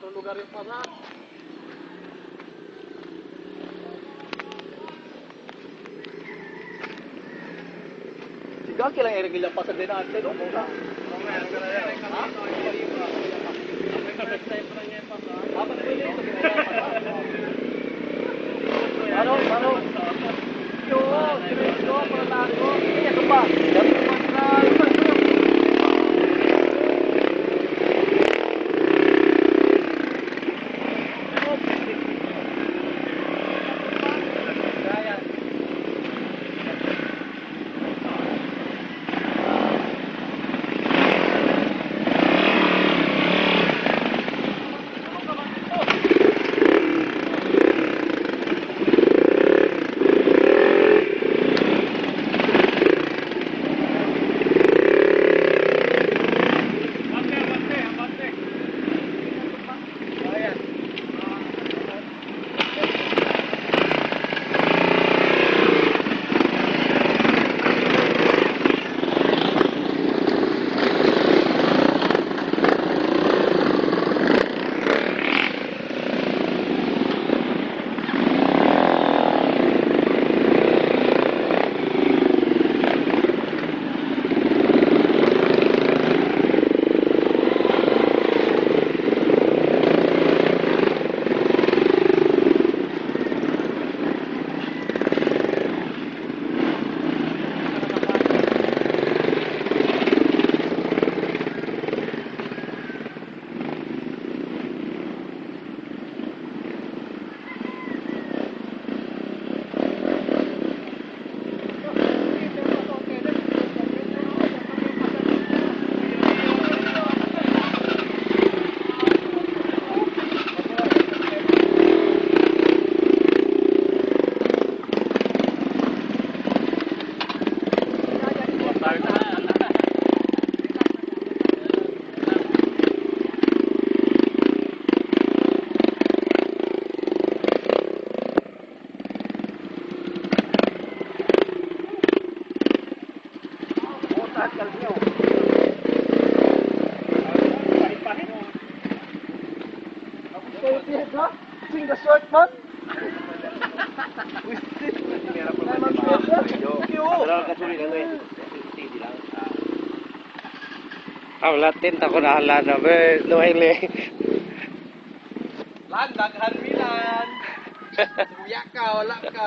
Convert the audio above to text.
Otro lugar yung para. Sige, kailang i-reveal ang pasad din natin. Ano mo na? Mamaya, ang gano'n yan. Ha? First time pa niya yung pasad. Apa na ba yun? Ano? Yo, seryoso, pagkatago. Ay, ito ba? Dami naman na. Sing the short man. Latin tako na hala na be noele. Lan daghan milan. Kuya ka, wala ka.